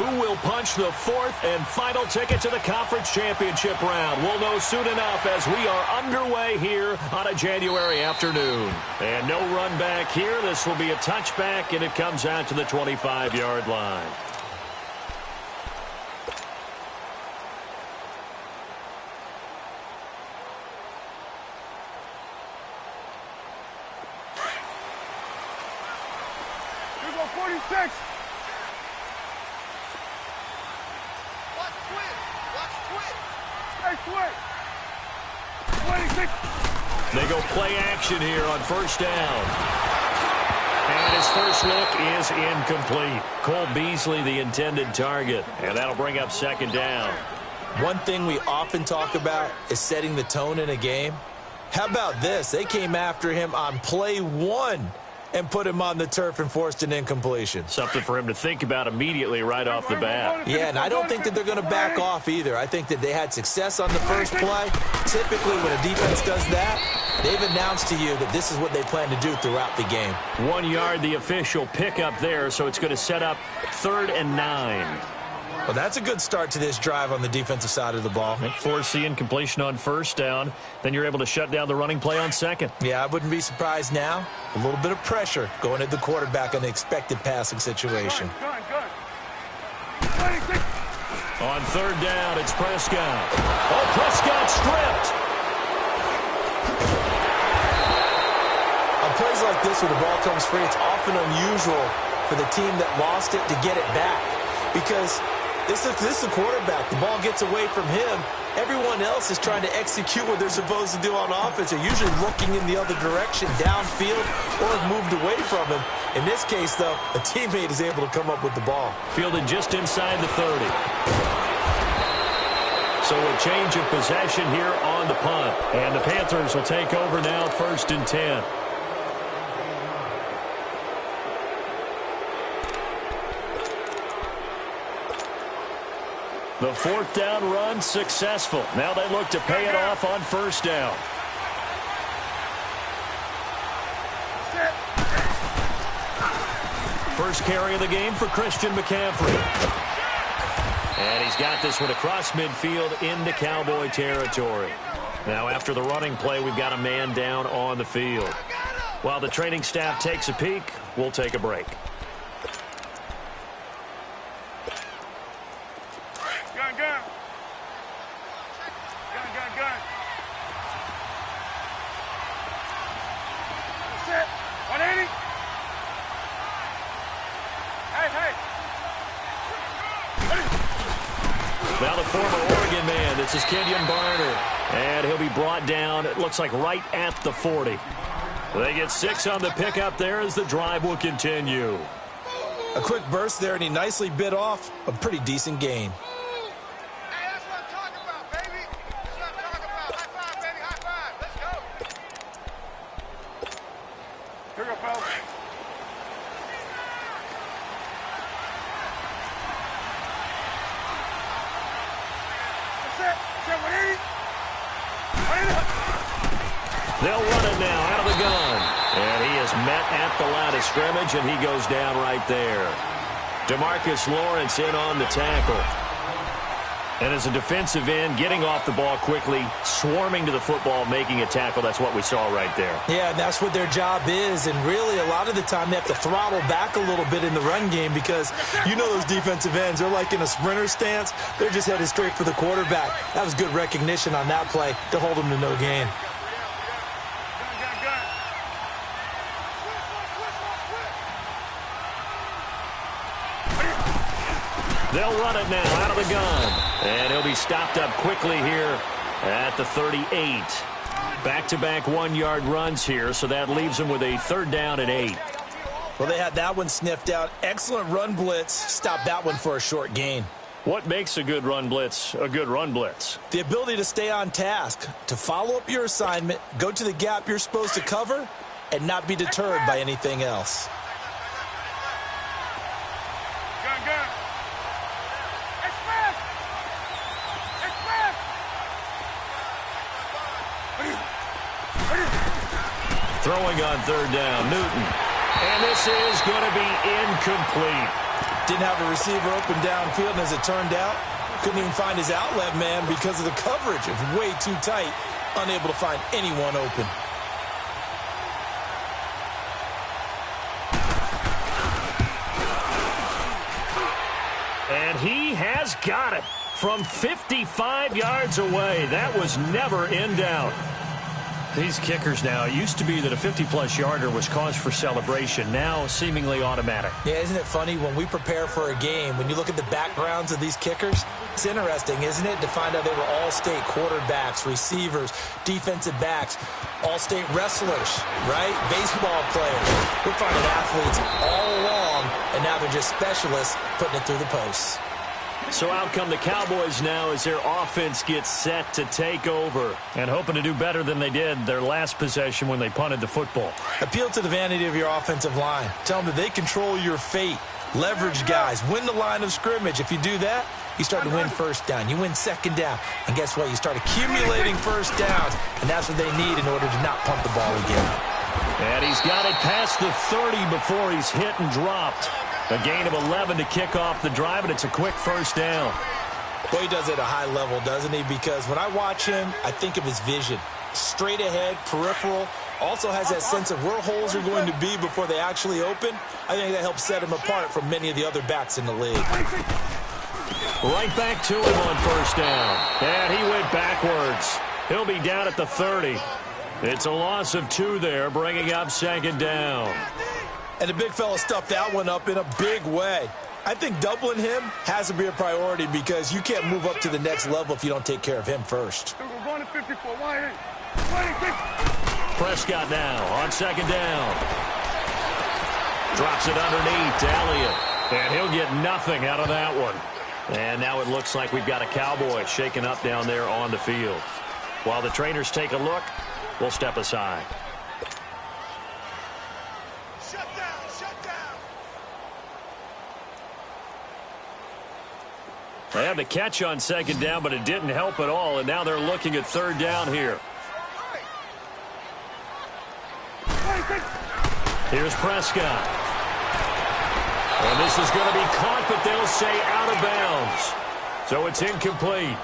who will punch the fourth and final ticket to the conference championship round? We'll know soon enough as we are underway here on a January afternoon. And no run back here. This will be a touchback, and it comes out to the 25-yard line. Here we go, 46. They go play action here on first down. And his first look is incomplete. Cole Beasley, the intended target. And that'll bring up second down. One thing we often talk about is setting the tone in a game. How about this? They came after him on play one and put him on the turf and forced an incompletion. Something for him to think about immediately right off the bat. Yeah, and I don't think that they're going to back off either. I think that they had success on the first play. Typically, when a defense does that, they've announced to you that this is what they plan to do throughout the game. 1 yard, the official pickup there, so it's going to set up 3rd and 9. Well, that's a good start to this drive on the defensive side of the ball. Force the incompletion on first down. Then you're able to shut down the running play on second. Yeah, I wouldn't be surprised now. A little bit of pressure going at the quarterback in the expected passing situation. On 3rd down, it's Prescott. Oh, Prescott stripped. On plays like this where the ball comes free, it's often unusual for the team that lost it to get it back. Because this is a quarterback. The ball gets away from him. Everyone else is trying to execute what they're supposed to do on offense. They're usually looking in the other direction, downfield, or have moved away from him. In this case, though, a teammate is able to come up with the ball. Fielded just inside the 30. So a change of possession here on the punt. And the Panthers will take over now, 1st and 10. The 4th down run successful. Now they look to pay it off on first down. First carry of the game for Christian McCaffrey. And he's got this one across midfield into Cowboy territory. Now after the running play, we've got a man down on the field. While the training staff takes a peek, we'll take a break. Now the former Oregon man, this is Kenyon Barner. And he'll be brought down, it looks like right at the 40. They get 6 on the pickup there as the drive will continue. A quick burst there, and he nicely bit off a pretty decent gain. Hey, that's what I'm talking about, baby. That's what I'm talking about. High five, baby. High five. Let's go. Here we go, fellas. They'll run it now out of the gun. And he is met at the line of scrimmage, and he goes down right there. DeMarcus Lawrence in on the tackle. And as a defensive end, getting off the ball quickly, swarming to the football, making a tackle, that's what we saw right there. Yeah, that's what their job is. And really, a lot of the time, they have to throttle back a little bit in the run game because you know those defensive ends, they're like in a sprinter stance. They're just headed straight for the quarterback. That was good recognition on that play to hold them to no gain. They'll run it now out of the gun. And he'll be stopped up quickly here at the 38. Back-to-back 1-yard runs here, so that leaves them with a 3rd down and 8. Well, they had that one sniffed out. Excellent run blitz. Stopped that one for a short gain. What makes a good run blitz a good run blitz? The ability to stay on task, to follow up your assignment, go to the gap you're supposed to cover, and not be deterred by anything else. Throwing on 3rd down, Newton. And this is going to be incomplete. Didn't have a receiver open downfield, and as it turned out, couldn't even find his outlet man because of the coverage. It was way too tight, unable to find anyone open. And he has got it from 55 yards away. That was never in doubt. These kickers now, it used to be that a 50-plus yarder was cause for celebration. Now, seemingly automatic. Yeah, isn't it funny when we prepare for a game, when you look at the backgrounds of these kickers, it's interesting, isn't it, to find out they were all-state quarterbacks, receivers, defensive backs, all-state wrestlers, right? Baseball players. We're finding athletes all along, and now they're just specialists putting it through the posts. So out come the Cowboys now as their offense gets set to take over and hoping to do better than they did their last possession when they punted the football. Appeal to the vanity of your offensive line. Tell them that they control your fate. Leverage guys. Win the line of scrimmage. If you do that, you start to win first down. You win second down. And guess what? You start accumulating first downs. And that's what they need in order to not punt the ball again. And he's got it past the 30 before he's hit and dropped. A gain of 11 to kick off the drive, and it's a quick first down. Well, he does it at a high level, doesn't he? Because when I watch him, I think of his vision. Straight ahead, peripheral. Also has that sense of where holes are going to be before they actually open. I think that helps set him apart from many of the other backs in the league. Right back to him on first down. And he went backwards. He'll be down at the 30. It's a loss of 2 there, bringing up second down. And the big fella stuffed that one up in a big way. I think doubling him has to be a priority because you can't move up to the next level if you don't take care of him first. Prescott now on second down. Drops it underneath to Elliott. And he'll get nothing out of that one. And now it looks like we've got a Cowboy shaken up down there on the field. While the trainers take a look, we'll step aside. They had the catch on second down, but it didn't help at all, and now they're looking at third down here. Here's Prescott. And this is going to be caught, but they'll say out of bounds. So it's incomplete.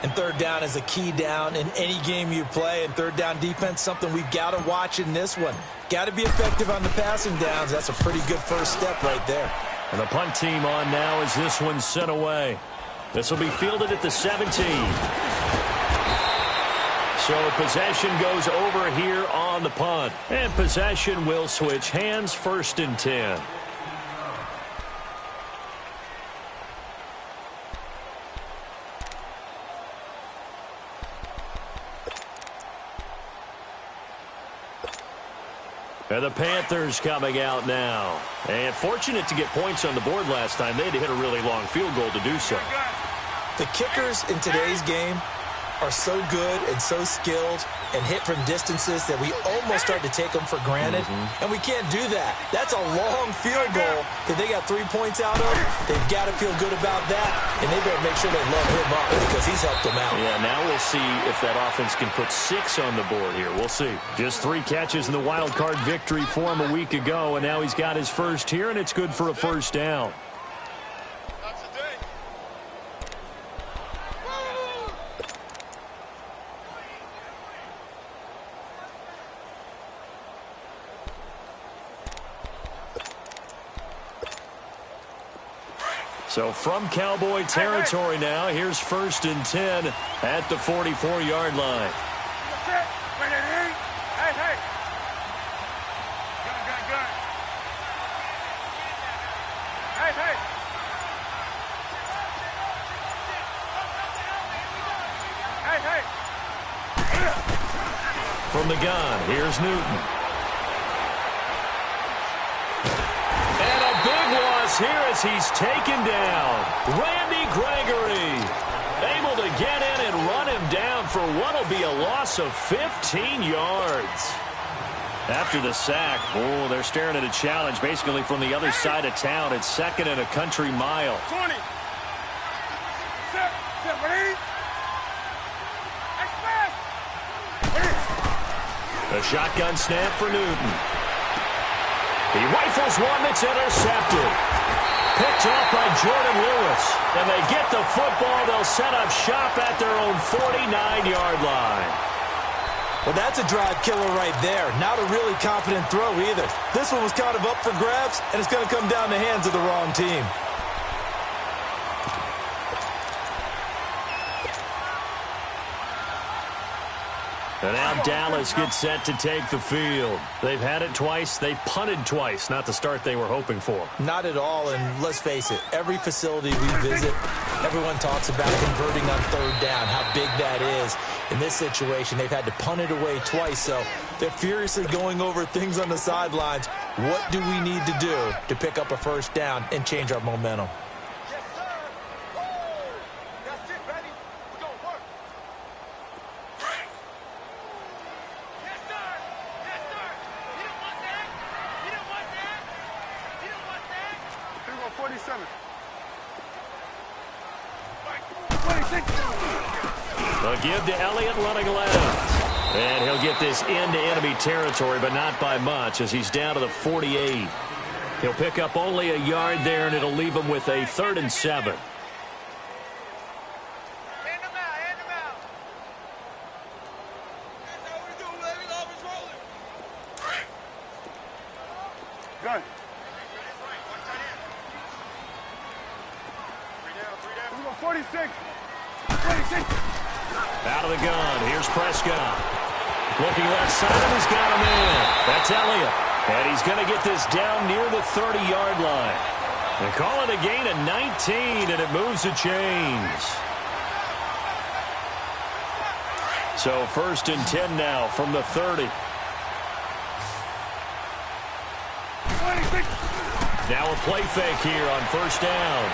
And third down is a key down in any game you play. And third down defense, something we've got to watch in this one. Got to be effective on the passing downs. That's a pretty good first step right there. And the punt team on now as this one's sent away. This will be fielded at the 17. So possession goes over here on the punt. And possession will switch hands, 1st and 10. And the Panthers coming out now. And fortunate to get points on the board last time. They had to hit a really long field goal to do so. The kickers in today's game are so good and so skilled and hit from distances that we almost start to take them for granted. And we can't do that. That's a long field goal that they got 3 points out of. They've got to feel good about that, and they better make sure they load him up because he's helped them out. Yeah, now we'll see if that offense can put 6 on the board here. We'll see. Just 3 catches in the wild card victory for him a week ago, and now he's got his first here, and it's good for a first down. So from Cowboy territory now, here's 1st and 10 at the 44-yard line. From the gun, here's Newton. Here as he's taken down. Randy Gregory able to get in and run him down for what will be a loss of 15 yards. After the sack, oh, they're staring at a challenge basically from the other side of town. It's 2nd and a country mile. 20. A shotgun snap for Newton. He rifles one that's intercepted. Picked off by Jordan Lewis. And they get the football. They'll set up shop at their own 49-yard line. Well, that's a drive killer right there. Not a really confident throw either. This one was kind of up for grabs, and it's going to come down the hands of the wrong team. And now Dallas gets set to take the field. They've had it twice. They've punted twice. Not the start they were hoping for. Not at all, and let's face it, every facility we visit, everyone talks about converting on third down, how big that is. In this situation, they've had to punt it away twice, so they're furiously going over things on the sidelines. What do we need to do to pick up a first down and change our momentum? Yes, sir. Woo! That's it, baby. We're going to work. Yes, sir. Yes, sir. You don't want that. You don't want that. You don't want that. Here we go, 47. 26. They'll give to Elliott running left. And he'll get this into enemy territory, but not by much as he's down to the 48. He'll pick up only a yard there, and it'll leave him with a 3rd and 7. Hand them out. Hand them out. That's how we do, baby. Always rolling. Gun. Here we go, 46. 26. Out of the gun. Here's Prescott. Looking left side, and he's got him in. That's Elliott. And he's going to get this down near the 30-yard line. They call it a gain of 19, and it moves the chains. So 1st and 10 now from the 30. 26. Now a play fake here on 1st down.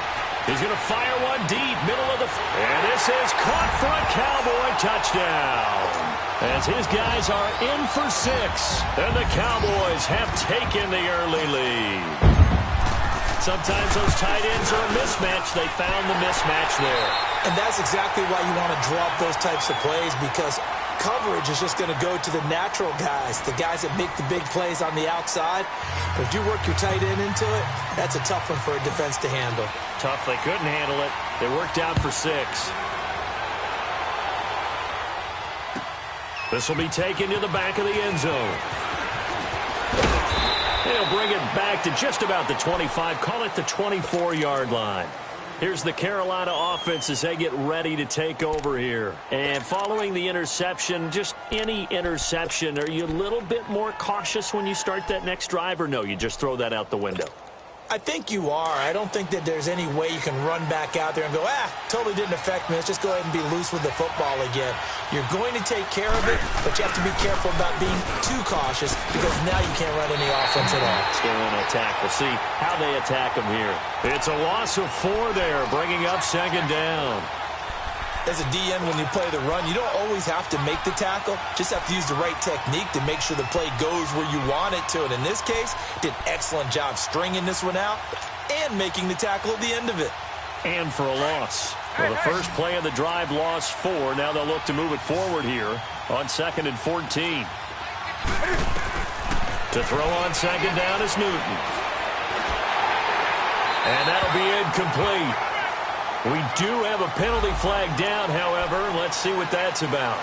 He's going to fire one deep, middle of the... And this is caught for a Cowboy touchdown. As his guys are in for 6. And the Cowboys have taken the early lead. Sometimes those tight ends are a mismatch. They found the mismatch there. And that's exactly why you want to drop those types of plays, because coverage is just going to go to the natural guys, the guys that make the big plays on the outside. But if you work your tight end into it, that's a tough one for a defense to handle. Tough. They couldn't handle it. They worked out for 6. This will be taken to the back of the end zone. They'll bring it back to just about the 25. Call it the 24-yard line. Here's the Carolina offense as they get ready to take over here. And following the interception, just any interception, are you a little bit more cautious when you start that next drive, or no, you just throw that out the window? I think you are. I don't think that there's any way you can run back out there and go, totally didn't affect me. Let's just go ahead and be loose with the football again. You're going to take care of it, but you have to be careful about being too cautious, because now you can't run any offense at all. Let's go in and attack. We'll see how they attack them here. It's a loss of 4 there, bringing up 2nd down. As a DN, when you play the run, you don't always have to make the tackle. Just have to use the right technique to make sure the play goes where you want it to. And in this case, did an excellent job stringing this one out and making the tackle at the end of it. And for a loss. Well, the first play of the drive lost 4. Now they'll look to move it forward here on 2nd and 14. To throw on 2nd down is Newton. And that'll be incomplete. We do have a penalty flag down, however. Let's see what that's about.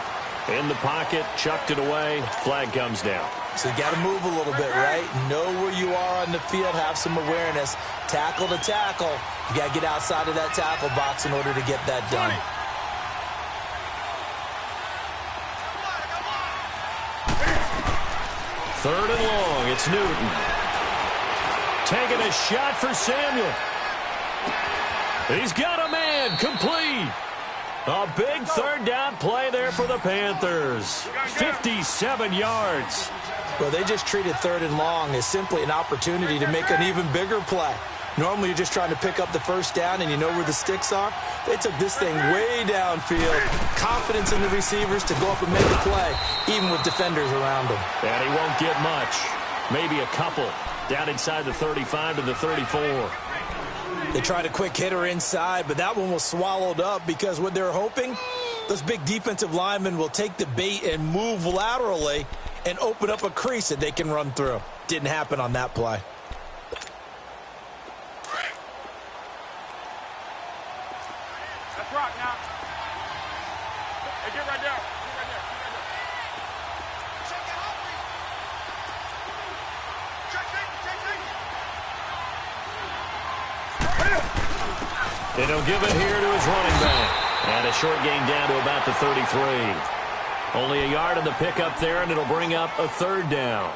In the pocket, chucked it away, flag comes down. So you got to move a little bit, right? Know where you are on the field, have some awareness. Tackle to tackle. You got to get outside of that tackle box in order to get that done. Third and long, it's Newton. Taking a shot for Samuel. He's got a man, complete. A big 3rd down play there for the Panthers. 57 yards. Well, they just treated 3rd and long as simply an opportunity to make an even bigger play. Normally, you're just trying to pick up the first down and you know where the sticks are. They took this thing way downfield. Confidence in the receivers to go up and make a play, even with defenders around them. And he won't get much. Maybe a couple. Down inside the 35 to the 34. They tried a quick hitter inside, but that one was swallowed up because what they're hoping, those big defensive linemen will take the bait and move laterally and open up a crease that they can run through. Didn't happen on that play. right there. Get right there. Check it out, please. Check. And he'll give it here to his running back. And a short gain down to about the 33. Only a yard on the pickup there, and it'll bring up a third down.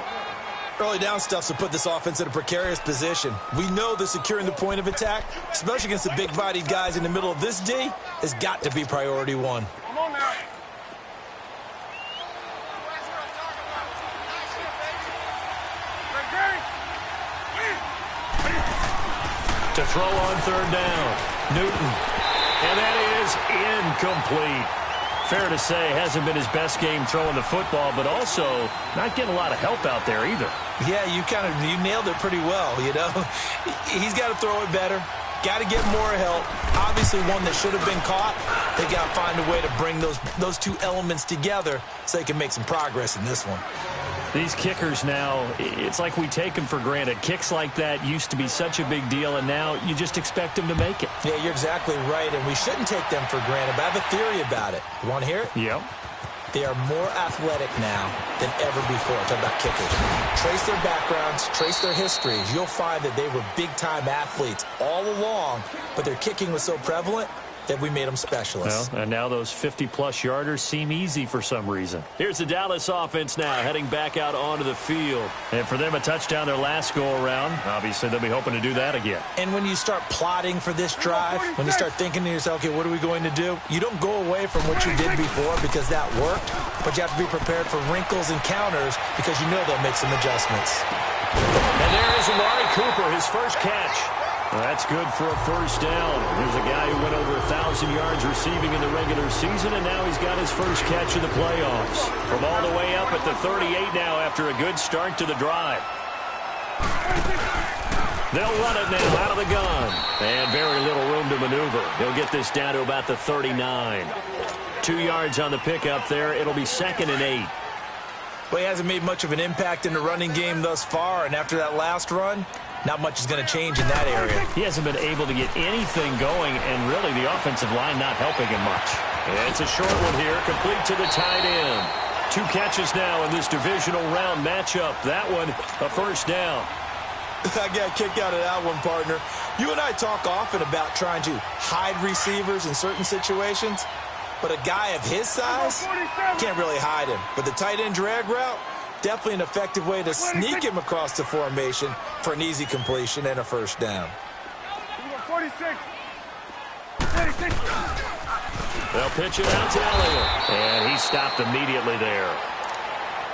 Early down stuff's to put this offense in a precarious position. We know that securing the point of attack, especially against the big-bodied guys in the middle of this D, has got to be priority one. Come on now. To throw on third down, Newton. And that is incomplete. Fair to say, hasn't been his best game throwing the football, but also not getting a lot of help out there either. Yeah, you nailed it pretty well, you know. He's got to throw it better. Got to get more help. Obviously one that should have been caught. They got to find a way to bring those two elements together so they can make some progress in this one. These kickers now, it's like we take them for granted. Kicks like that used to be such a big deal, and now you just expect them to make it. Yeah, you're exactly right, and we shouldn't take them for granted, but I have a theory about it. You want to hear it? Yep. They are more athletic now than ever before. Talk about kickers. Trace their backgrounds, trace their histories. You'll find that they were big-time athletes all along, but their kicking was so prevalent that we made them specialists. Well, and now those 50-plus yarders seem easy for some reason. Here's the Dallas offense now heading back out onto the field. And for them, a touchdown their last go-around. Obviously, they'll be hoping to do that again. And when you start plotting for this drive, when you start thinking to yourself, okay, what are we going to do? You don't go away from what you did before because that worked, but you have to be prepared for wrinkles and counters because you know they'll make some adjustments. And there is Amari Cooper, his first catch. Well, that's good for a first down. Here's a guy who went over 1,000 yards receiving in the regular season, and now he's got his first catch in the playoffs. From all the way up at the 38 now after a good start to the drive. They'll run it now out of the gun. And very little room to maneuver. He'll get this down to about the 39. 2 yards on the pickup there. It'll be 2nd and 8. Well, he hasn't made much of an impact in the running game thus far, and after that last run, not much is going to change in that area. He hasn't been able to get anything going, and really the offensive line not helping him much. It's a short one here, complete to the tight end. 2 catches now in this divisional round matchup. That one, a first down. I got a kick out of that one, partner. You and I talk often about trying to hide receivers in certain situations, but a guy of his size can't really hide him. But the tight end drag route, definitely an effective way to sneak him across the formation for an easy completion and a first down. 46. They'll pitch it out to Elliott. And he stopped immediately there.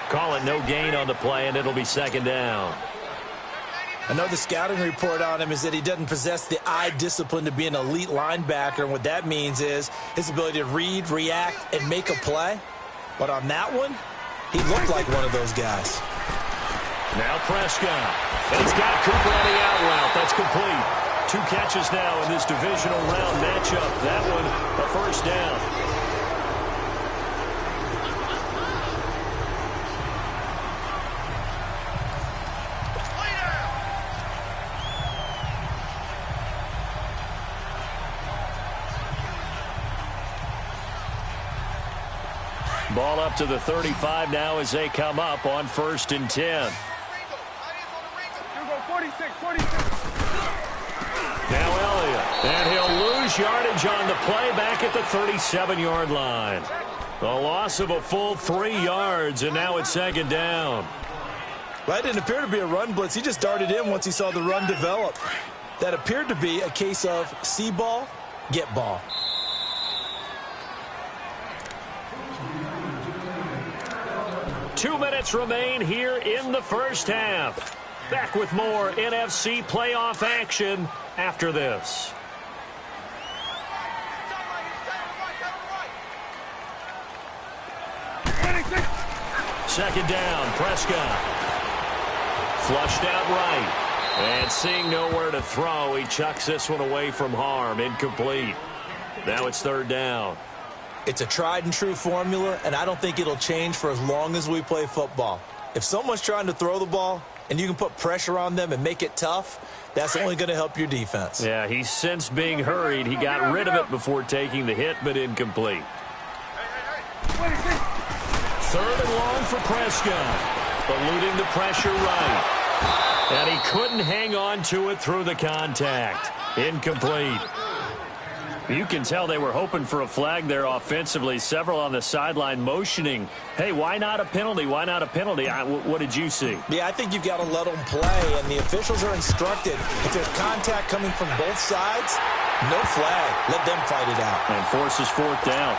Call it no gain on the play, and it'll be 2nd down. I know the scouting report on him is that he doesn't possess the eye discipline to be an elite linebacker, and what that means is his ability to read, react, and make a play. But on that one, he looked like one of those guys. Now Prescott. And he's got Cooper on the out route. That's complete. 2 catches now in this divisional round matchup. That one, a first down. Ball up to the 35 now as they come up on 1st and 10. 46. Now Elliott. And he'll lose yardage on the play back at the 37-yard line. The loss of a full 3 yards, and now it's 2nd down. Well, it didn't appear to be a run blitz. He just darted in once he saw the run develop. That appeared to be a case of see ball, get ball. Two minutes remain here in the first half. Back with more NFC playoff action after this. Second down, Prescott. Flushed out right. And seeing nowhere to throw, he chucks this one away from harm. Incomplete. Now it's 3rd down. It's a tried-and-true formula, and I don't think it'll change for as long as we play football. If someone's trying to throw the ball and you can put pressure on them and make it tough, that's only going to help your defense. Yeah, he's sensed being hurried. He got rid of it before taking the hit, but incomplete. Third and long for Prescott. Eluding the pressure right. And he couldn't hang on to it through the contact. Incomplete. You can tell they were hoping for a flag there offensively. Several on the sideline motioning, hey, why not a penalty? Why not a penalty? What did you see? Yeah, I think you've got to let them play, and the officials are instructed. If there's contact coming from both sides, no flag. Let them fight it out. And forces fourth down.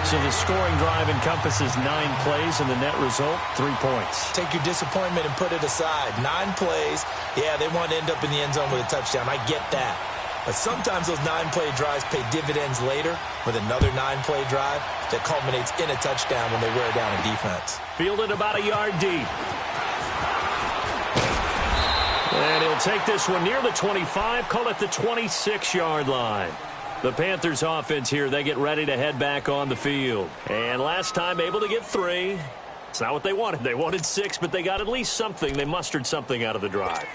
So the scoring drive encompasses 9 plays, and the net result, 3 points. Take your disappointment and put it aside. 9 plays. Yeah, they want to end up in the end zone with a touchdown. I get that. But sometimes those 9-play drives pay dividends later with another 9-play drive that culminates in a touchdown when they wear down a defense. Fielded about a yard deep. And he'll take this one near the 25, call it the 26-yard line. The Panthers offense here, they get ready to head back on the field. And last time able to get 3. It's not what they wanted. They wanted 6, but they got at least something. They mustered something out of the drive.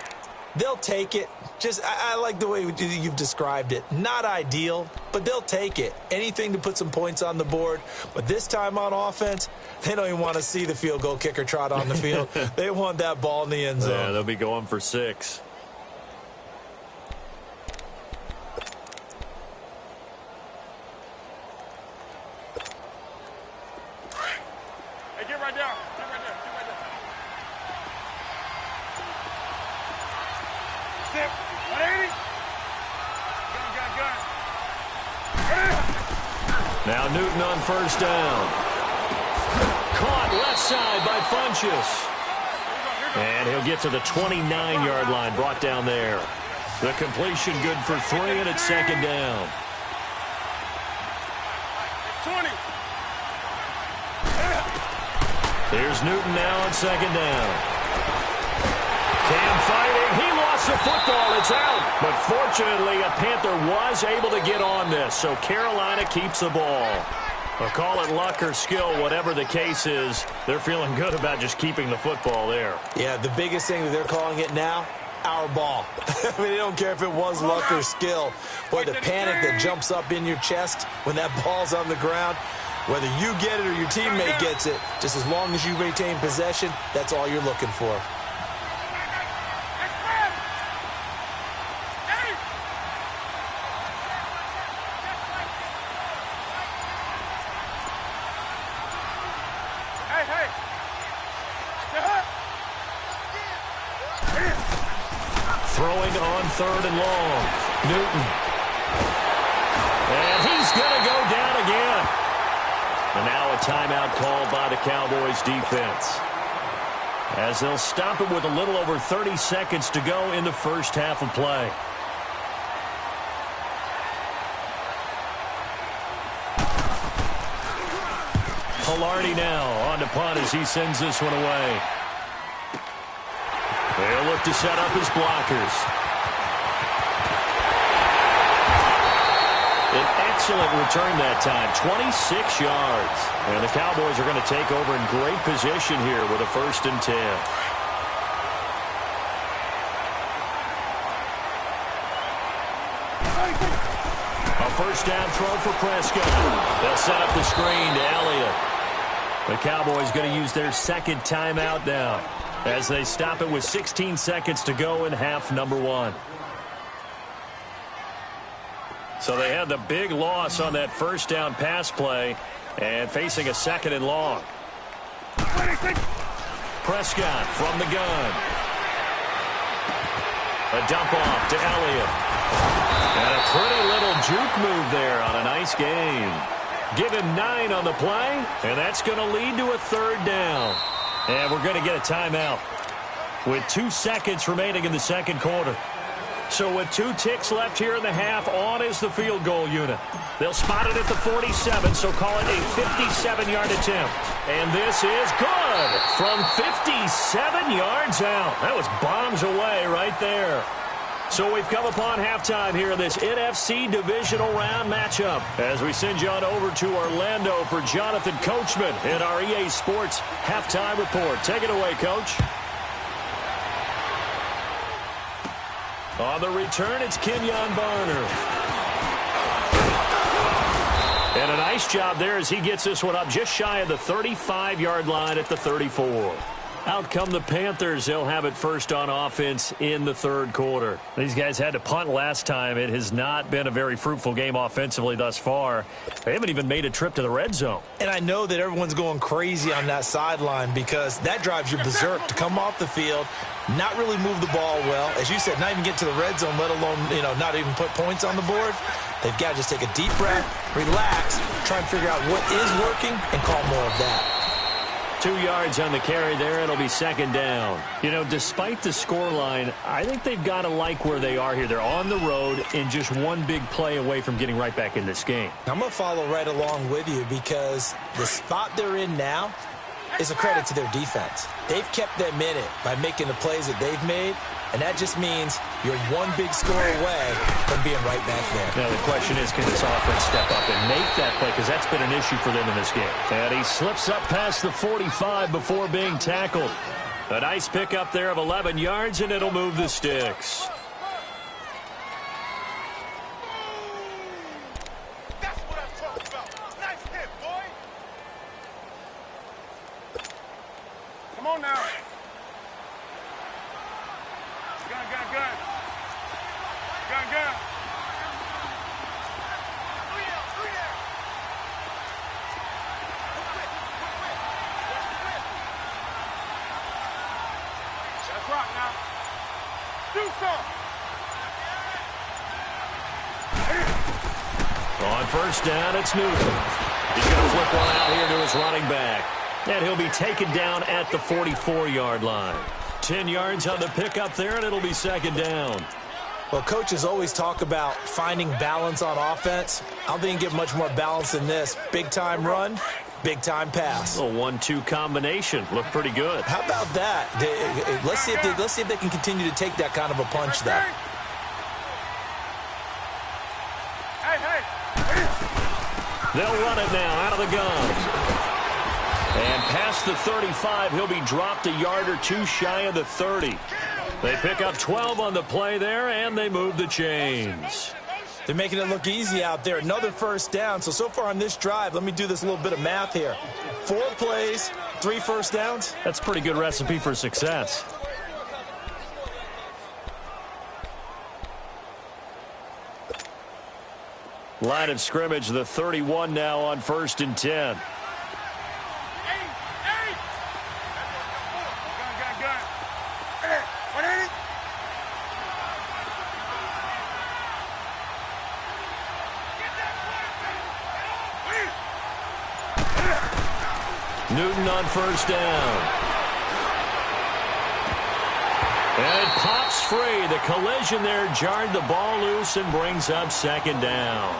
They'll take it. I like the way you've described it. Not ideal, but they'll take it. Anything to put some points on the board. But this time on offense, they don't even want to see the field goal kicker trot on the field. They want that ball in the end zone. Yeah, they'll be going for 6. Hey, get right down. Get right there. Get right there. Sit. 180. Gun. Now Newton on first down. Caught left side by Funchess. And he'll get to the 29-yard line, brought down there. The completion good for 3, and it's second down. 20. Here's Newton now on second down. Cam fighting. He lost the football. It's out. But fortunately, a Panther was able to get on this, so Carolina keeps the ball. I'll call it luck or skill, whatever the case is. They're feeling good about just keeping the football there. Yeah, the biggest thing that they're calling it now, our ball. I mean, they don't care if it was luck or skill. Boy, the panic that jumps up in your chest when that ball's on the ground, whether you get it or your teammate gets it, just as long as you maintain possession, that's all you're looking for. Throwing on third and long. Newton. And he's going to go down again. And now a timeout called by the Cowboys defense, as they'll stop it with a little over 30 seconds to go in the first half of play. Palardy now on to punt as he sends this one away. They'll look to set up his blockers. An excellent return that time, 26 yards. And the Cowboys are going to take over in great position here with a 1st and 10. A first down throw for Prescott. They'll set up the screen to Elliott. The Cowboys going to use their second timeout now, as they stop it with 16 seconds to go in half number 1. So they had the big loss on that first down pass play and facing a 2nd and long. Prescott from the gun. A dump off to Elliott. And a pretty little juke move there on a nice game. Give him 9 on the play, and that's going to lead to a 3rd down. And we're going to get a timeout with 2 seconds remaining in the second quarter. So with 2 ticks left here in the half, on is the field goal unit. They'll spot it at the 47, so call it a 57-yard attempt. And this is good from 57 yards out. That was bombs away right there. So we've come upon halftime here in this NFC Divisional Round matchup, as we send you on over to Orlando for Jonathan Coachman in our EA Sports Halftime Report. Take it away, Coach. On the return, it's Kenyon Barner. And a nice job there as he gets this one up just shy of the 35-yard line at the 34. Out come the Panthers. They'll have it first on offense in the third quarter. These guys had to punt last time. It has not been a very fruitful game offensively thus far. They haven't even made a trip to the red zone. And I know that everyone's going crazy on that sideline because that drives you berserk to come off the field, not really move the ball well. As you said, not even get to the red zone, let alone, not even put points on the board. They've got to just take a deep breath, relax, try and figure out what is working, and call more of that. 2 yards on the carry there. It'll be second down. Despite the scoreline, I think they've got to like where they are here. They're on the road and just one big play away from getting right back in this game. I'm going to follow right along with you because the spot they're in now is a credit to their defense. They've kept them in it by making the plays that they've made, and that just means you're one big score away from being right back there. Now the question is, can this offense step up and make that play? Because that's been an issue for them in this game. And he slips up past the 45 before being tackled. A nice pickup there of 11 yards, and it'll move the sticks. That's what I'm talking about. Nice hit, boy. Come on now. Gun. Let's rock now. Do something. On first down, it's Newton. He's going to flip one out here to his running back. And he'll be taken down at the 44-yard line. 10 yards on the pickup there, and it'll be second down. Well, coaches always talk about finding balance on offense. I don't think you can get much more balance than this. Big-time run, big-time pass. A 1-2 combination. Looked pretty good. How about that? Let's see if they can continue to take that kind of a punch, though. Hey. They'll run it now out of the gun. And past the 35, he'll be dropped a yard or two shy of the 30. They pick up 12 on the play there, and they move the chains. They're making it look easy out there. Another first down. So far on this drive, let me do this little bit of math here. 4 plays, 3 first downs. That's a pretty good recipe for success. Line of scrimmage, the 31 now on 1st and 10. Newton on first down. And it pops free. The collision there jarred the ball loose and brings up second down.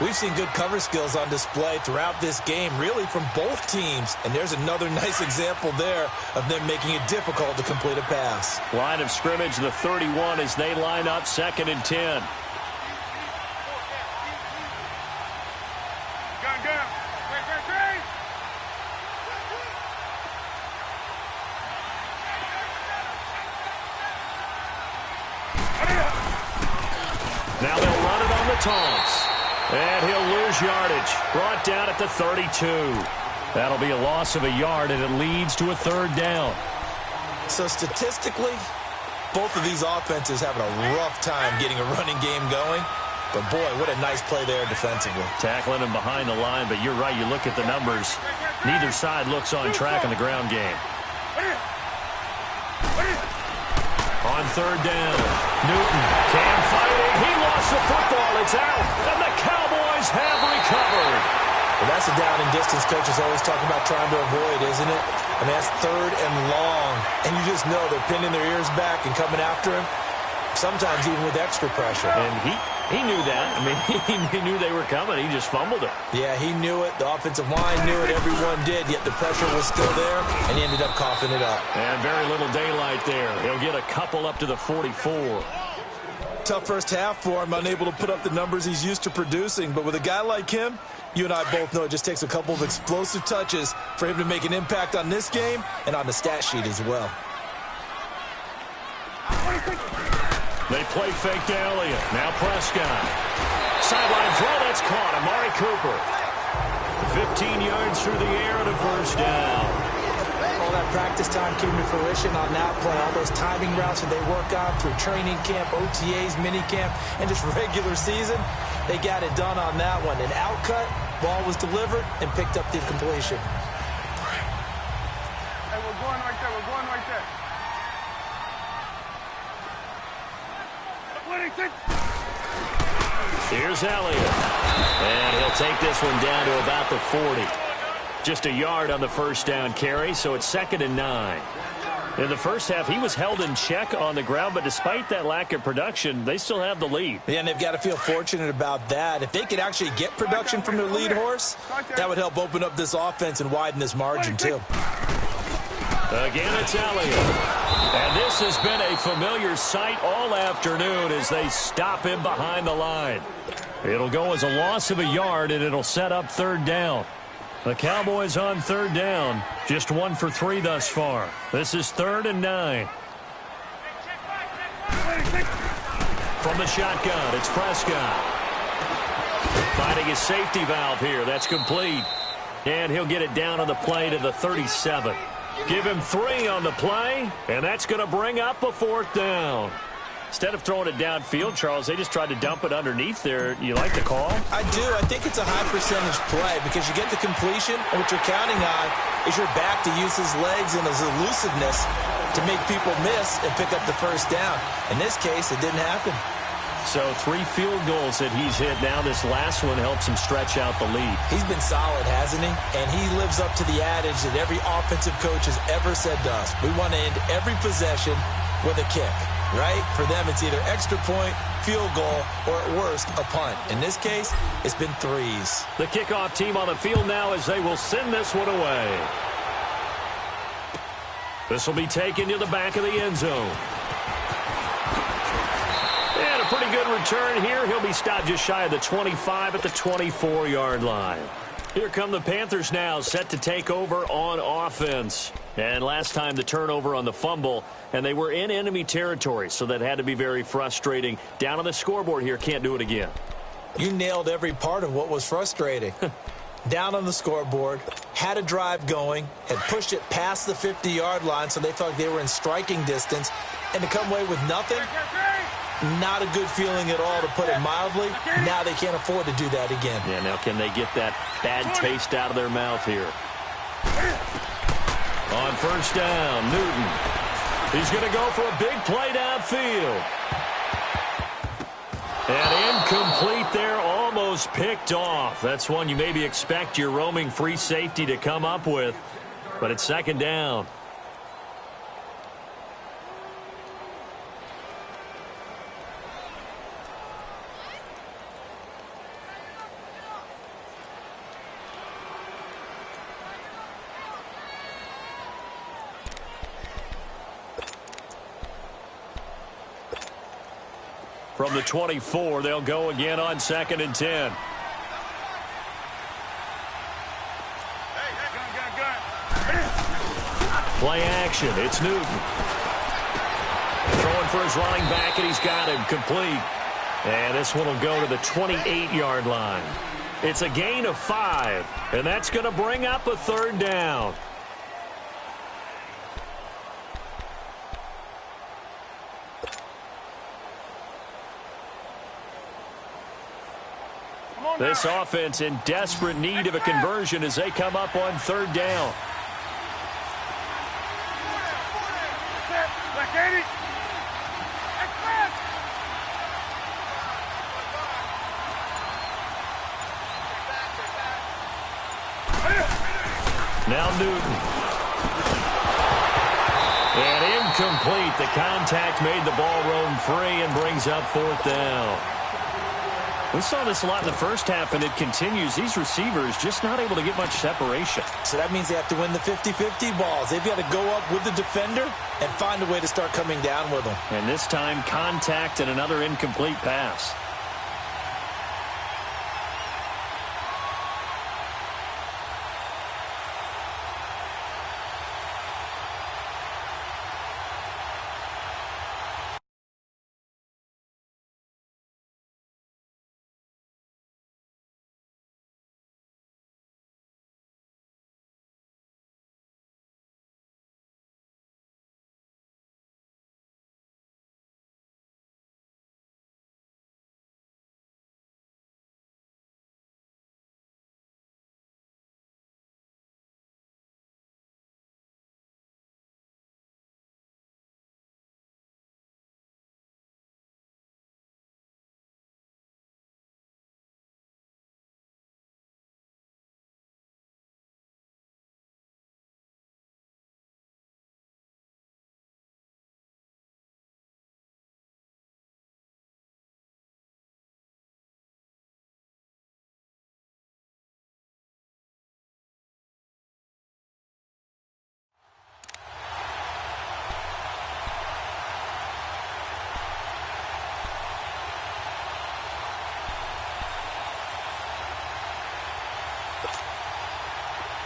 We've seen good cover skills on display throughout this game, really from both teams. And there's another nice example there of them making it difficult to complete a pass. Line of scrimmage, the 31 as they line up 2nd and 10. Now they'll run it on the toss. And he'll lose yardage. Brought down at the 32. That'll be a loss of a yard, and it leads to a 3rd down. So statistically, both of these offenses having a rough time getting a running game going. But, boy, what a nice play there defensively. Tackling him behind the line, but you're right. You look at the numbers. Neither side looks on track in the ground game. On 3rd down, Newton can fighting. He lost the football. It's out, and the Cowboys have recovered. Well, that's a down and distance coaches always talking about trying to avoid, isn't it? I mean, that's 3rd and long, and you just know they're pinning their ears back and coming after him, sometimes even with extra pressure. And he knew that. I mean, he knew they were coming. He just fumbled it. Yeah, he knew it. The offensive line knew it. Everyone did, yet the pressure was still there, and he ended up coughing it up. And very little daylight there. He'll get a couple up to the 44. Tough first half for him, unable to put up the numbers he's used to producing. But with a guy like him, you and I both know it just takes a couple of explosive touches for him to make an impact on this game and on the stat sheet as well. They play fake to Elliott. Now Prescott. Sideline throw, that's caught. Amari Cooper. 15 yards through the air and a first down. All that practice time came to fruition on that play. All those timing routes that they work on through training camp, OTAs, minicamp, and just regular season, they got it done on that one. An outcut, ball was delivered, and picked up the completion. Hey, we're going right there. We're going right there. Here's Elliott. And he'll take this one down to about the 40. Just a yard on the first down carry, so it's 2nd and 9. In the first half, he was held in check on the ground, but despite that lack of production, they still have the lead. Yeah, and they've got to feel fortunate about that. If they could actually get production from their lead horse, that would help open up this offense and widen this margin, too. Again, it's Elliott. And this has been a familiar sight all afternoon as they stop him behind the line. It'll go as a loss of a yard, and it'll set up 3rd down. The Cowboys on 3rd down, just 1 for 3 thus far. This is 3rd and 9. From the shotgun, it's Prescott. Finding his safety valve here. That's complete. And he'll get it down on the play to the 37. Give him 3 on the play, and that's going to bring up a 4th down. Instead of throwing it downfield, Charles, they just tried to dump it underneath there. You like the call? I do. I think it's a high percentage play because you get the completion, and what you're counting on is your back to use his legs and his elusiveness to make people miss and pick up the first down. In this case, it didn't happen. So 3 field goals that he's hit now. This last one helps him stretch out the lead. He's been solid, hasn't he? And he lives up to the adage that every offensive coach has ever said to us. We want to end every possession with a kick. Right? For them, it's either extra point, field goal, or at worst, a punt. In this case, it's been 3s. The kickoff team on the field now as they will send this one away. This will be taken to the back of the end zone. And a pretty good return here. He'll be stopped just shy of the 25 at the 24-yard line. Here come the Panthers now, set to take over on offense. And last time the turnover on the fumble, and they were in enemy territory, so that had to be very frustrating. Down on the scoreboard here, can't do it again. You nailed every part of what was frustrating. Down on the scoreboard, had a drive going, had pushed it past the 50-yard line, so they thought they were in striking distance, and to come away with nothing, not a good feeling at all, to put it mildly. Now they can't afford to do that again. Yeah, now can they get that bad taste out of their mouth here? On first down, Newton. He's going to go for a big play downfield. And incomplete there, almost picked off. That's one you maybe expect your roaming free safety to come up with, but it's 2nd down. From the 24, they'll go again on 2nd and 10. Play action. It's Newton. Throwing for his running back, and he's got him complete. And this one will go to the 28-yard line. It's a gain of 5, and that's going to bring up a 3rd down. This offense in desperate need of a conversion as they come up on 3rd down. Now Newton. And incomplete. The contact made the ball roam free and brings up 4th down. We saw this a lot in the first half, and it continues. These receivers just not able to get much separation. So that means they have to win the 50-50 balls. They've got to go up with the defender and find a way to start coming down with them. And this time, contact and another incomplete pass.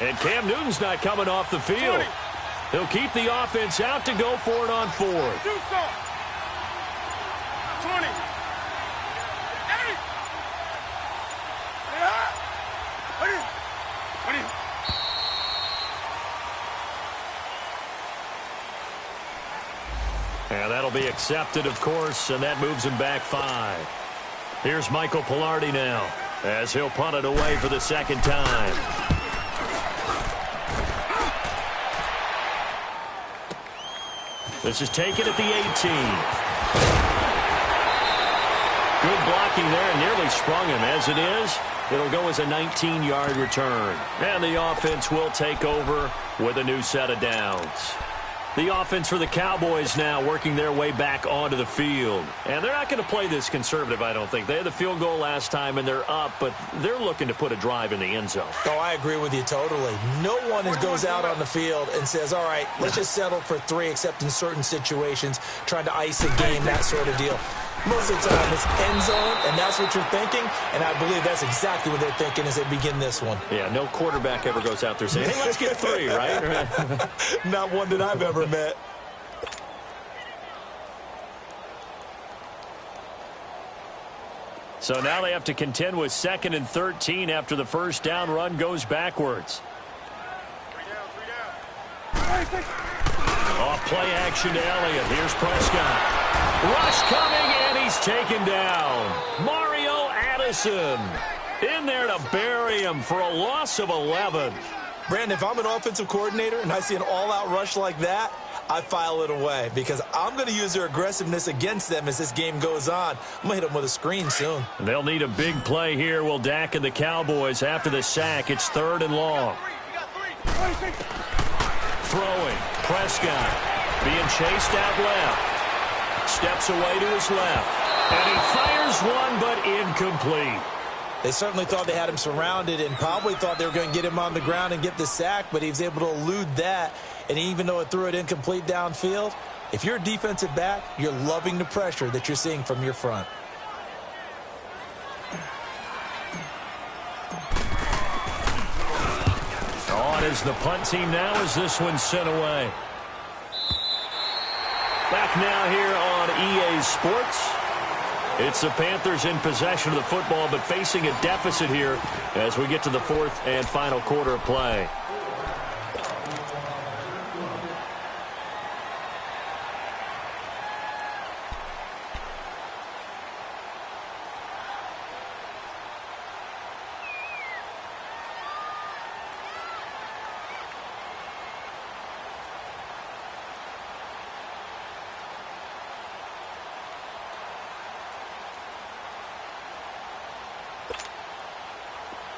And Cam Newton's not coming off the field. 20. He'll keep the offense out to go for it on fourth. Do something. 20. 8. Yeah. 20. And that'll be accepted, of course, and that moves him back 5. Here's Michael Pilardi now, as he'll punt it away for the second time. This is taken at the 18. Good blocking there, and nearly sprung him. As it is, it'll go as a 19-yard return. And the offense will take over with a new set of downs. The offense for the Cowboys now working their way back onto the field. And they're not going to play this conservative, I don't think. They had the field goal last time, and they're up, but they're looking to put a drive in the end zone. Oh, I agree with you totally. No one goes out on the field and says, all right, let's just settle for 3, except in certain situations, trying to ice a game, that sort of deal. Most of the time, it's end zone, and that's what you're thinking, and I believe that's exactly what they're thinking as they begin this one. Yeah, no quarterback ever goes out there saying, hey, let's get 3, right? Not one that I've ever met. So now they have to contend with 2nd and 13 after the first down run goes backwards. 3 down. Off play action to Elliott. Here's Prescott. Rush coming, and he's taken down. Mario Addison in there to bury him for a loss of 11. Brandon, if I'm an offensive coordinator and I see an all-out rush like that, I file it away because I'm going to use their aggressiveness against them as this game goes on. I'm going to hit them with a screen soon. They'll need a big play here. Will Dak and the Cowboys after the sack. It's 3rd and long. Throwing. Prescott being chased out left. Steps away to his left. And he fires one, but incomplete. They certainly thought they had him surrounded and probably thought they were going to get him on the ground and get the sack, but he was able to elude that. And even though it threw it incomplete downfield, if you're a defensive back, you're loving the pressure that you're seeing from your front. On is the punt team now as this one's sent away. Back now here on EA Sports. It's the Panthers in possession of the football, but facing a deficit here as we get to the 4th and final quarter of play.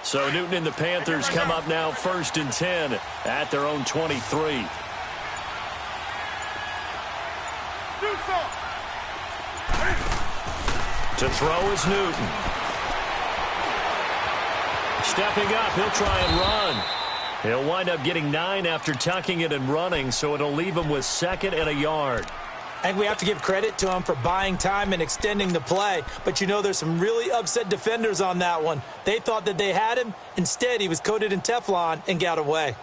So Newton and the Panthers come up now 1st and 10 at their own 23. To throw is Newton. Stepping up, he'll try and run. He'll wind up getting 9 after tucking it and running, so it'll leave him with 2nd and a yard. And we have to give credit to him for buying time and extending the play. But, you know, there's some really upset defenders on that one. They thought that they had him. Instead, he was coated in Teflon and got away.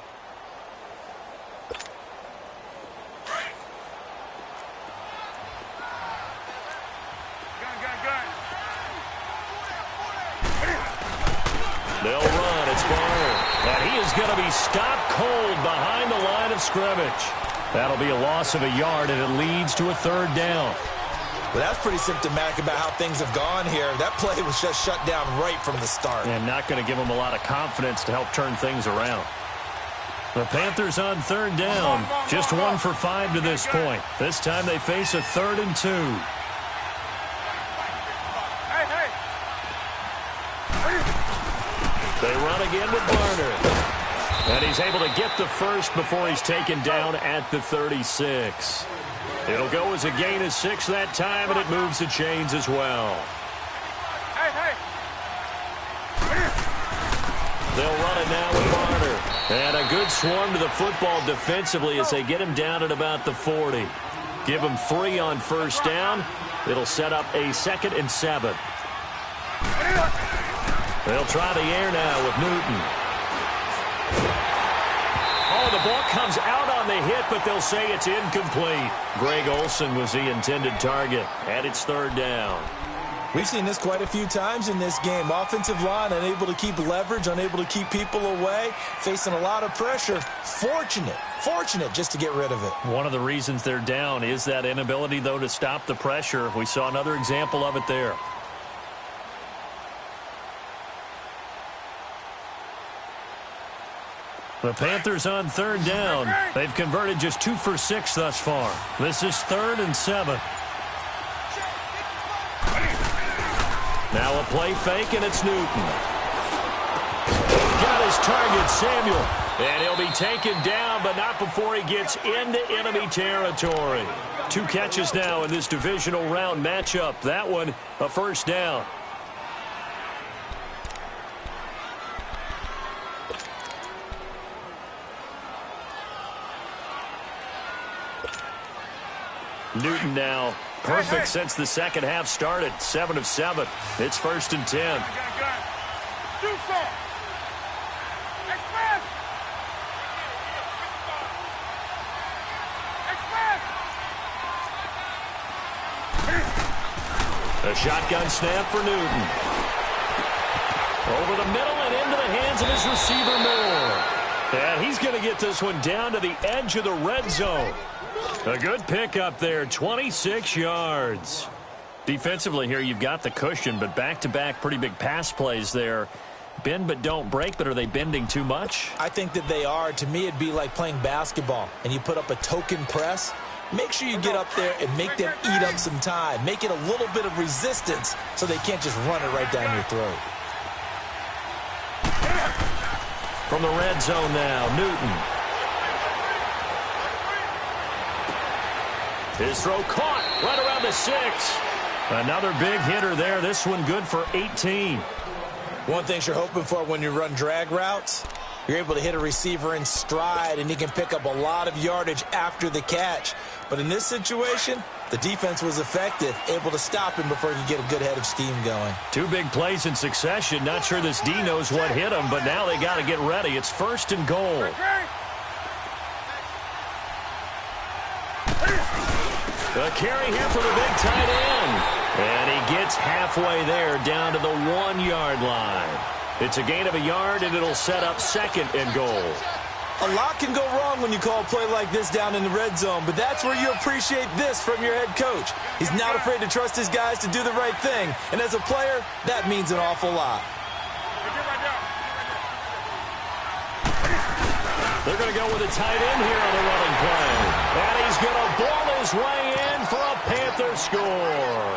They'll run. It's Garner. And he is going to be stopped cold behind the line of scrimmage. That'll be a loss of a yard, and it leads to a 3rd down. Well, that's pretty symptomatic about how things have gone here. That play was just shut down right from the start. And not going to give them a lot of confidence to help turn things around. The Panthers on 3rd down. Just 1 for 5 to this point. This time they face a 3rd and 2. They run again with Garner. And he's able to get the first before he's taken down at the 36. It'll go as a gain of 6 that time, and it moves the chains as well. They'll run it now with Garner. And a good swarm to the football defensively as they get him down at about the 40. Give him 3 on 1st down. It'll set up a 2nd and 7. They'll try the air now with Newton. comes out on the hit, but they'll say it's incomplete. Greg Olsen was the intended target, and it's third down. We've seen this quite a few times in this game. Offensive line unable to keep leverage, unable to keep people away, facing a lot of pressure. Fortunate just to get rid of it. One of the reasons they're down is that inability, though, to stop the pressure. We saw another example of it there. The Panthers on third down. They've converted just 2 for 6 thus far. This is 3rd and 7. Now a play fake, and it's Newton. Got his target, Samuel. And he'll be taken down, but not before he gets into enemy territory. 2 catches now in this divisional round matchup. That one, a first down. Newton now perfect since the second half started. 7 of 7. It's 1st and 10. A shotgun snap for Newton. Over the middle and into the hands of his receiver, Moore. And he's going to get this one down to the edge of the red zone. A good pickup there, 26 yards. Defensively here, you've got the cushion, but back-to-back pretty big pass plays there. Bend but don't break, but are they bending too much? I think that they are. To me, it'd be like playing basketball, and you put up a token press. Make sure you get up there and make them eat up some time. Make it a little bit of resistance so they can't just run it right down your throat. From the red zone now, Newton. His throw caught right around the 6. Another big hitter there. This one good for 18. One thing you're hoping for when you run drag routes, you're able to hit a receiver in stride, and he can pick up a lot of yardage after the catch. But in this situation, the defense was effective, able to stop him before he could get a good head of steam going. 2 big plays in succession. Not sure this D knows what hit him, but now they got to get ready. It's 1st and goal. The carry here for the big tight end. And he gets halfway there down to the 1-yard line. It's a gain of a yard, and it'll set up 2nd and goal. A lot can go wrong when you call a play like this down in the red zone, but that's where you appreciate this from your head coach. He's not afraid to trust his guys to do the right thing, and as a player, that means an awful lot. They're going to go with a tight end here on the running play. And he's going to ball his way in for a Panther score.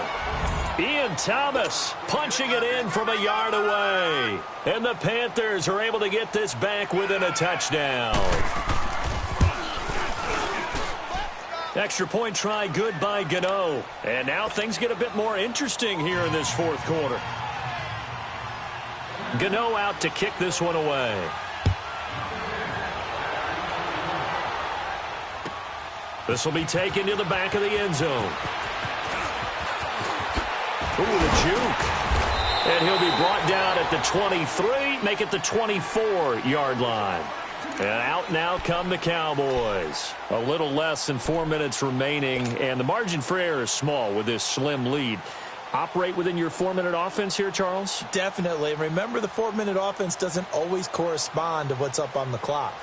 Ian Thomas punching it in from a yard away. And the Panthers are able to get this back within a touchdown. Extra point try good by Gano. And now things get a bit more interesting here in this 4th quarter. Gano out to kick this one away. This will be taken to the back of the end zone. Ooh, the juke. And he'll be brought down at the 23, make it the 24-yard line. And out now come the Cowboys. A little less than 4 minutes remaining, and the margin for error is small with this slim lead. Operate within your 4-minute offense here, Charles? Definitely. Remember, the 4-minute offense doesn't always correspond to what's up on the clock.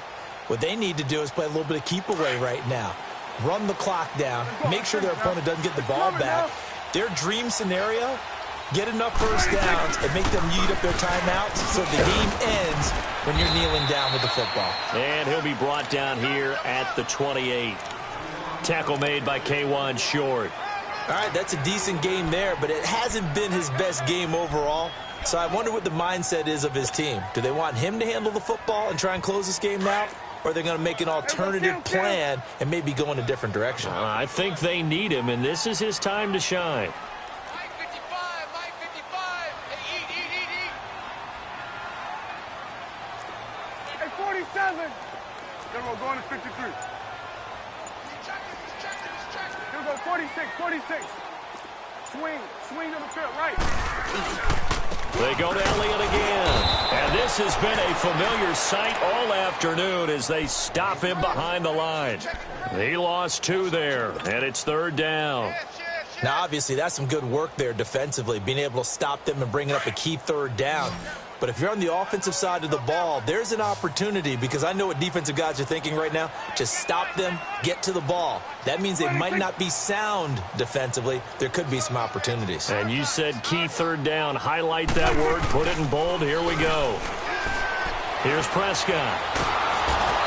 What they need to do is play a little bit of keep away right now. Run the clock down, make sure their opponent doesn't get the ball back. Their dream scenario, get enough first downs and make them eat up their timeouts so the game ends when you're kneeling down with the football. And he'll be brought down here at the 28. Tackle made by K1 Short. All right, that's a decent game there, but it hasn't been his best game overall. So I wonder what the mindset is of his team. Do they want him to handle the football and try and close this game out? Or are they going to make an alternative plan and maybe go in a different direction? I think they need him, and this is his time to shine. Line 55, line 55. Hey, eat. Hey, 47. Then we'll go on to 53. Here we go, 46. Swing to the field, right. They go to Elliott again. And this has been a familiar sight all afternoon as they stop him behind the line. He lost 2 there, and it's 3rd down. Now, obviously, that's some good work there defensively, being able to stop them and bringing up a key 3rd down. But if you're on the offensive side of the ball, there's an opportunity, because I know what defensive guys are thinking right now. Just stop them, get to the ball. That means they might not be sound defensively. There could be some opportunities. And you said key 3rd down. Highlight that word, put it in bold. Here we go. Here's Prescott.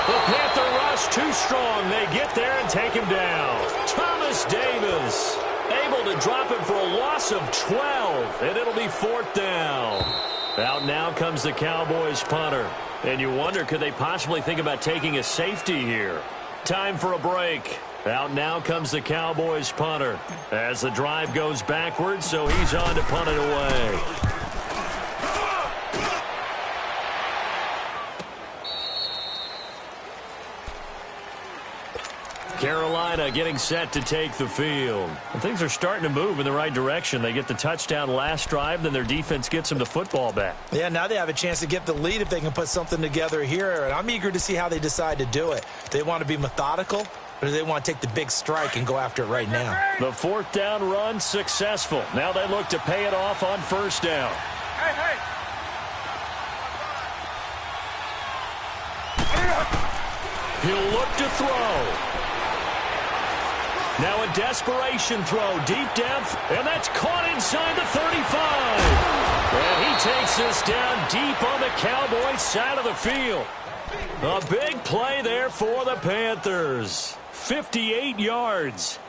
The Panther rush too strong. They get there and take him down. Thomas Davis able to drop him for a loss of 12, and it'll be 4th down. Out now comes the Cowboys punter. And you wonder, could they possibly think about taking a safety here? Time for a break. Out now comes the Cowboys punter as the drive goes backwards, so he's on to punt it away. Carolina getting set to take the field. And things are starting to move in the right direction. They get the touchdown last drive, then their defense gets them the football back. Yeah, now they have a chance to get the lead if they can put something together here. And I'm eager to see how they decide to do it. They want to be methodical, or do they want to take the big strike and go after it right now? The 4th down run successful. Now they look to pay it off on 1st down. He'll look to throw. Now a desperation throw deep depth, and that's caught inside the 35. And he takes this down deep on the Cowboys side of the field. A big play there for the Panthers. 58 yards.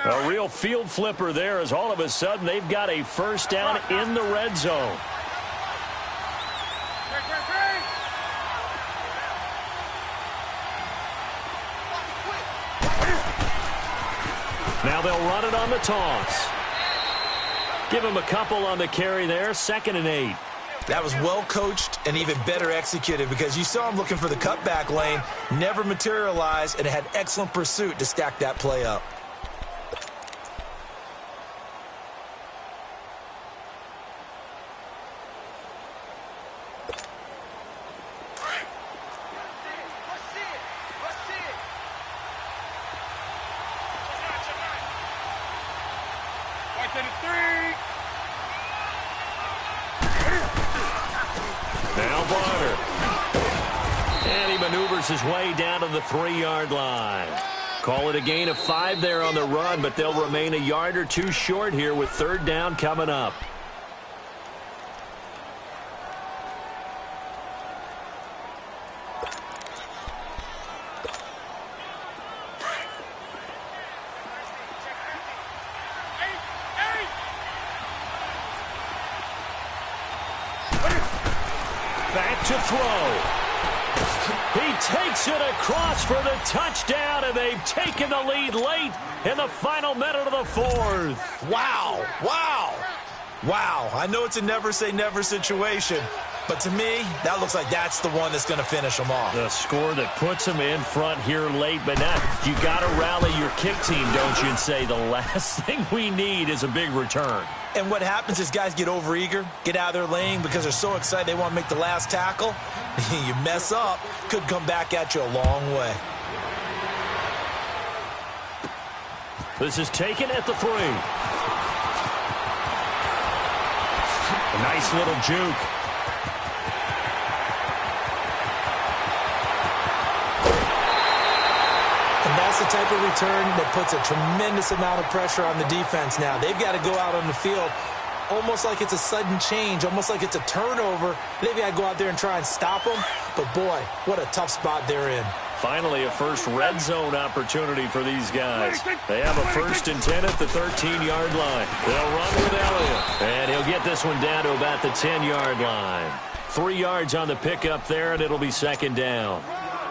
A real field flipper there, as all of a sudden they've got a 1st down in the red zone. Now they'll run it on the toss. Give him a couple on the carry there, 2nd and 8. That was well coached and even better executed, because you saw him looking for the cutback lane, never materialized, and had excellent pursuit to stack that play up. His way down to the 3-yard line. Call it a gain of 5 there on the run, but they'll remain a yard or 2 short here with 3rd down coming up. Back to throw. He takes it across for the touchdown, and they've taken the lead late in the final minute of the 4th. Wow, wow, wow. I know it's a never-say-never situation, but to me, that looks like that's the one that's going to finish them off. The score that puts them in front here late, but now you got to rally your kick team, don't you, and say the last thing we need is a big return. And what happens is guys get overeager, get out of their lane because they're so excited they want to make the last tackle. You mess up, could come back at you a long way. This is taken at the 3. A nice little juke. And that's the type of return that puts a tremendous amount of pressure on the defense now. They've got to go out on the field almost like it's a sudden change, almost like it's a turnover. They've got to go out there and try and stop them. But, boy, what a tough spot they're in. Finally, a first red zone opportunity for these guys. They have a 1st and 10 at the 13-yard line. They'll run with Elliott, and he'll get this one down to about the 10-yard line. 3 yards on the pickup there, and it'll be 2nd down.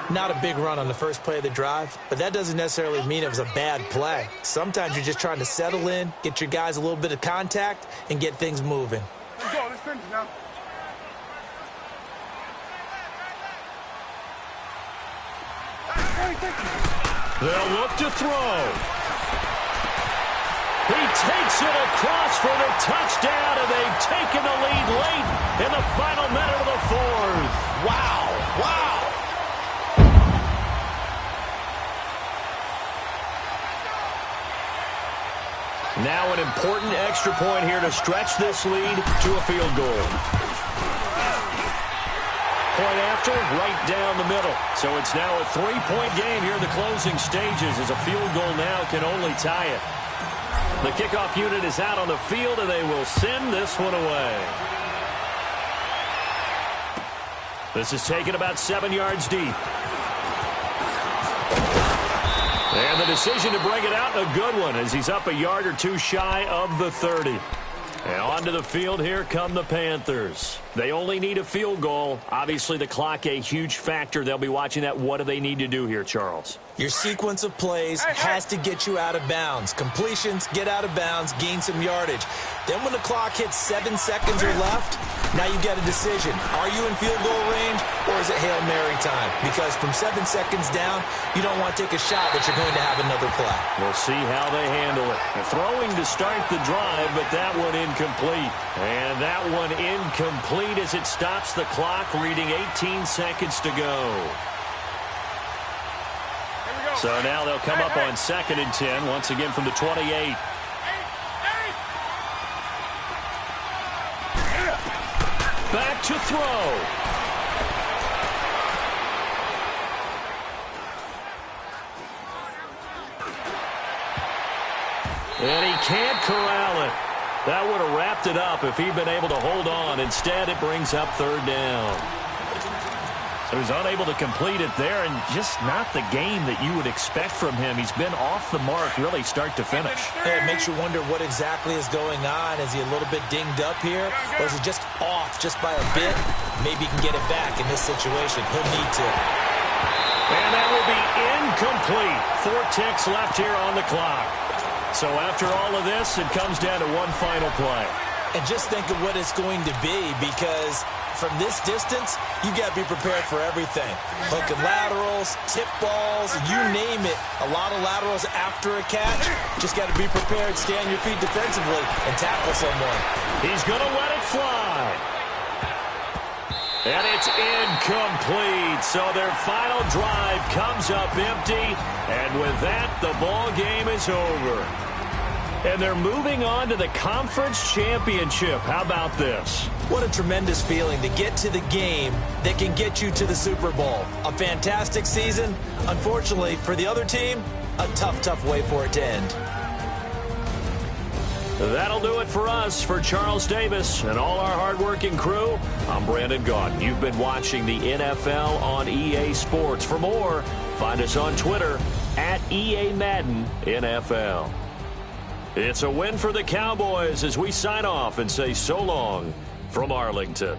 Not a big run on the first play of the drive, but that doesn't necessarily mean it was a bad play. Sometimes you're just trying to settle in, get your guys a little bit of contact, and get things moving. Let's go. Let's finish now. They'll look to throw. He takes it across for the touchdown, and they've taken the lead late in the final minute of the fourth. Wow. Wow. Now an important extra point here to stretch this lead to a field goal. Point after, right down the middle. So it's now a 3-point game here in the closing stages, as a field goal now can only tie it. The kickoff unit is out on the field, and they will send this one away. This is taken about 7 yards deep. And the decision to bring it out, a good one, as he's up a yard or two shy of the 30. And onto the field, here come the Panthers. They only need a field goal. Obviously, the clock a huge factor. They'll be watching that. What do they need to do here, Charles? Your sequence of plays has to get you out of bounds. Completions, get out of bounds, gain some yardage. Then when the clock hits 7 seconds or left, now you get a decision. Are you in field goal range, or is it Hail Mary time? Because from 7 seconds down, you don't want to take a shot that you're going to have another play. We'll see how they handle it. They're throwing to start the drive, but that one incomplete. And that one incomplete as it stops the clock, reading 18 seconds to go. So now they'll come up on 2nd and 10, once again from the 28. Back to throw. And he can't corral it. That would have wrapped it up if he'd been able to hold on. Instead, it brings up 3rd down. So he's unable to complete it there, and just not the game that you would expect from him. He's been off the mark, really, start to finish. Hey, it makes you wonder what exactly is going on. Is he a little bit dinged up here, or is he just off just by a bit? Maybe he can get it back in this situation. He'll need to. And that will be incomplete. 4 ticks left here on the clock. So after all of this, it comes down to one final play. And just think of what it's going to be, because from this distance, you got to be prepared for everything. Hook and laterals, tip balls, you name it. A lot of laterals after a catch. Just got to be prepared, stay on your feet defensively, and tackle someone. He's going to let it fly. And it's incomplete. So their final drive comes up empty. And with that, the ball game is over. And they're moving on to the conference championship. How about this? What a tremendous feeling to get to the game that can get you to the Super Bowl. A fantastic season. Unfortunately, for the other team, a tough way for it to end. That'll do it for us. For Charles Davis and all our hardworking crew, I'm Brandon Gaudin. You've been watching the NFL on EA Sports. For more, find us on Twitter at EA Madden NFL. It's a win for the Cowboys as we sign off and say so long from Arlington.